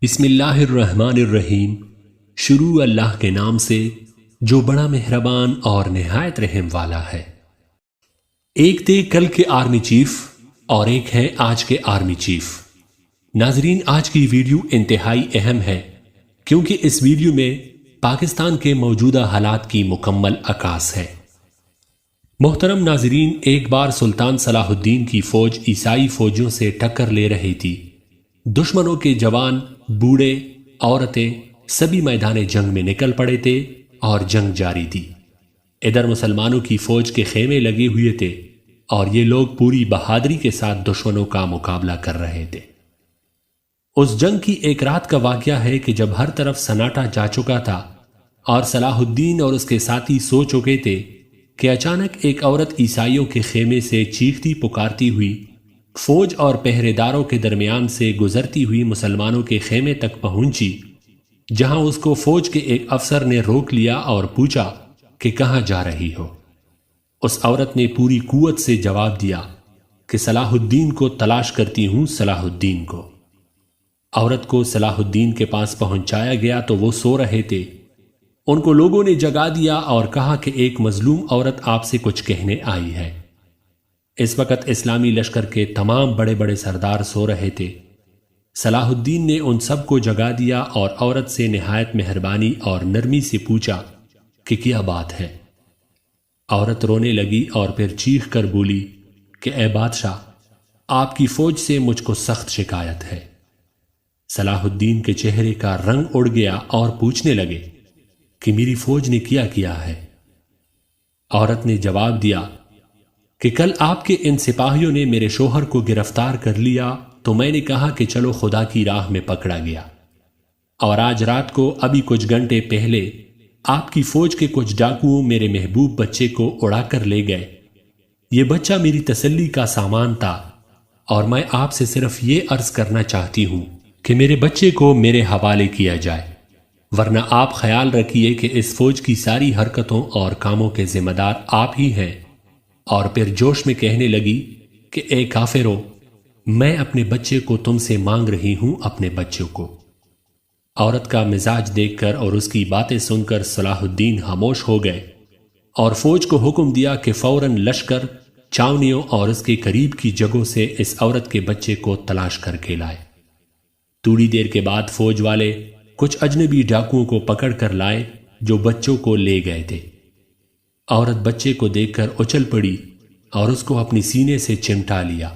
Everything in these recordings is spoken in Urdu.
بسم اللہ الرحمن الرحیم۔ شروع اللہ کے نام سے جو بڑا مہربان اور نہایت رحم والا ہے۔ ایک تھے کل کے آرمی چیف اور ایک ہے آج کے آرمی چیف۔ ناظرین، آج کی ویڈیو انتہائی اہم ہے کیونکہ اس ویڈیو میں پاکستان کے موجودہ حالات کی مکمل عکاس ہے۔ محترم ناظرین، ایک بار سلطان صلاح الدین کی فوج عیسائی فوجیوں سے ٹکر لے رہی تھی۔ دشمنوں کے جوان، بوڑھے، عورتیں سبھی میدان جنگ میں نکل پڑے تھے اور جنگ جاری تھی۔ ادھر مسلمانوں کی فوج کے خیمے لگے ہوئے تھے اور یہ لوگ پوری بہادری کے ساتھ دشمنوں کا مقابلہ کر رہے تھے۔ اس جنگ کی ایک رات کا واقعہ ہے کہ جب ہر طرف سناٹا جا چکا تھا اور صلاح الدین اور اس کے ساتھی سو چکے تھے کہ اچانک ایک عورت عیسائیوں کے خیمے سے چیختی پکارتی ہوئی فوج اور پہرے داروں کے درمیان سے گزرتی ہوئی مسلمانوں کے خیمے تک پہنچی، جہاں اس کو فوج کے ایک افسر نے روک لیا اور پوچھا کہ کہاں جا رہی ہو۔ اس عورت نے پوری قوت سے جواب دیا کہ صلاح الدین کو تلاش کرتی ہوں، صلاح الدین کو۔ عورت کو صلاح الدین کے پاس پہنچایا گیا تو وہ سو رہے تھے۔ ان کو لوگوں نے جگا دیا اور کہا کہ ایک مظلوم عورت آپ سے کچھ کہنے آئی ہے۔ اس وقت اسلامی لشکر کے تمام بڑے بڑے سردار سو رہے تھے۔ صلاح الدین نے ان سب کو جگا دیا اور عورت سے نہایت مہربانی اور نرمی سے پوچھا کہ کیا بات ہے۔ عورت رونے لگی اور پھر چیخ کر بولی کہ اے بادشاہ، آپ کی فوج سے مجھ کو سخت شکایت ہے۔ صلاح الدین کے چہرے کا رنگ اڑ گیا اور پوچھنے لگے کہ میری فوج نے کیا ہے۔ عورت نے جواب دیا کہ کل آپ کے ان سپاہیوں نے میرے شوہر کو گرفتار کر لیا تو میں نے کہا کہ چلو خدا کی راہ میں پکڑا گیا، اور آج رات کو ابھی کچھ گھنٹے پہلے آپ کی فوج کے کچھ ڈاکوؤں میرے محبوب بچے کو اڑا کر لے گئے۔ یہ بچہ میری تسلی کا سامان تھا اور میں آپ سے صرف یہ عرض کرنا چاہتی ہوں کہ میرے بچے کو میرے حوالے کیا جائے، ورنہ آپ خیال رکھیے کہ اس فوج کی ساری حرکتوں اور کاموں کے ذمہ دار آپ ہی ہیں۔ اور پھر جوش میں کہنے لگی کہ اے کافرو، میں اپنے بچے کو تم سے مانگ رہی ہوں، اپنے بچوں کو۔ عورت کا مزاج دیکھ کر اور اس کی باتیں سن کر صلاح الدین خاموش ہو گئے اور فوج کو حکم دیا کہ فوراً لشکر، چھاونیوں اور اس کے قریب کی جگہوں سے اس عورت کے بچے کو تلاش کر کے لائے۔ تھوڑی دیر کے بعد فوج والے کچھ اجنبی ڈاکوؤں کو پکڑ کر لائے جو بچوں کو لے گئے تھے۔ عورت بچے کو دیکھ کر اچھل پڑی اور اس کو اپنی سینے سے چمٹا لیا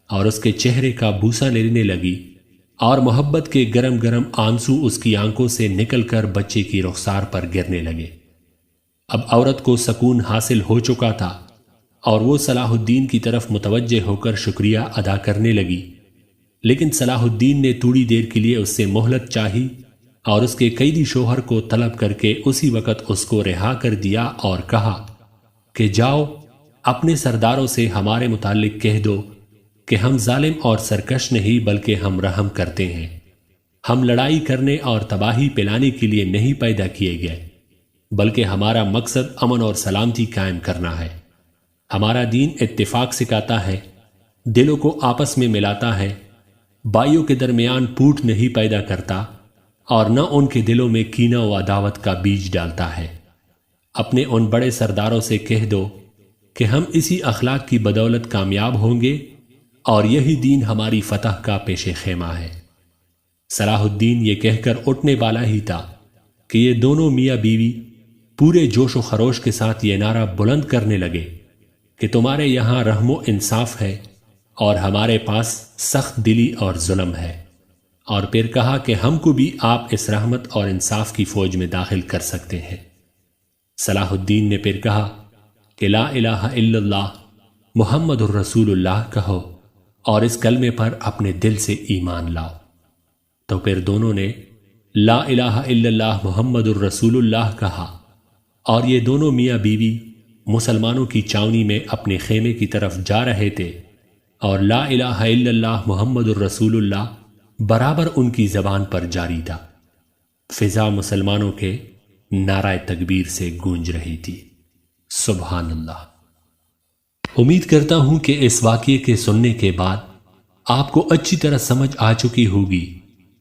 اور اس کے چہرے کا بوسہ لینے لگی اور محبت کے گرم گرم آنسو اس کی آنکھوں سے نکل کر بچے کی رخسار پر گرنے لگے۔ اب عورت کو سکون حاصل ہو چکا تھا اور وہ صلاح الدین کی طرف متوجہ ہو کر شکریہ ادا کرنے لگی، لیکن صلاح الدین نے تھوڑی دیر کے لیے اس سے مہلت چاہی اور اس کے قیدی شوہر کو طلب کر کے اسی وقت اس کو رہا کر دیا اور کہا کہ جاؤ اپنے سرداروں سے ہمارے متعلق کہہ دو کہ ہم ظالم اور سرکش نہیں بلکہ ہم رحم کرتے ہیں۔ ہم لڑائی کرنے اور تباہی پھیلانے کے لیے نہیں پیدا کیے گئے، بلکہ ہمارا مقصد امن اور سلامتی قائم کرنا ہے۔ ہمارا دین اتفاق سکھاتا ہے، دلوں کو آپس میں ملاتا ہے، بھائیوں کے درمیان پھوٹ نہیں پیدا کرتا اور نہ ان کے دلوں میں کینہ و عداوت کا بیج ڈالتا ہے۔ اپنے ان بڑے سرداروں سے کہہ دو کہ ہم اسی اخلاق کی بدولت کامیاب ہوں گے اور یہی دین ہماری فتح کا پیش خیمہ ہے۔ صلاح الدین یہ کہہ کر اٹھنے والا ہی تھا کہ یہ دونوں میاں بیوی پورے جوش و خروش کے ساتھ یہ نعرہ بلند کرنے لگے کہ تمہارے یہاں رحم و انصاف ہے اور ہمارے پاس سخت دلی اور ظلم ہے، اور پھر کہا کہ ہم کو بھی آپ اس رحمت اور انصاف کی فوج میں داخل کر سکتے ہیں۔ صلاح الدین نے پھر کہا کہ لا الہ الا اللہ محمد الرسول اللہ کہو اور اس کلمے پر اپنے دل سے ایمان لاؤ۔ تو پھر دونوں نے لا الہ الا اللہ محمد الرسول اللہ کہا اور یہ دونوں میاں بیوی مسلمانوں کی چھاونی میں اپنے خیمے کی طرف جا رہے تھے اور لا الہ الا اللہ محمد الرسول اللہ برابر ان کی زبان پر جاری تھا۔ فضا مسلمانوں کے نعرہ تکبیر سے گونج رہی تھی۔ سبحان اللہ۔ امید کرتا ہوں کہ اس واقعے کے سننے کے بعد آپ کو اچھی طرح سمجھ آ چکی ہوگی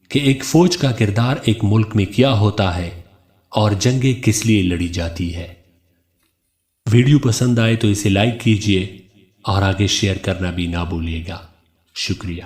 کہ ایک فوج کا کردار ایک ملک میں کیا ہوتا ہے اور جنگیں کس لیے لڑی جاتی ہے۔ ویڈیو پسند آئے تو اسے لائک کیجئے اور آگے شیئر کرنا بھی نہ بھولیے گا۔ شکریہ۔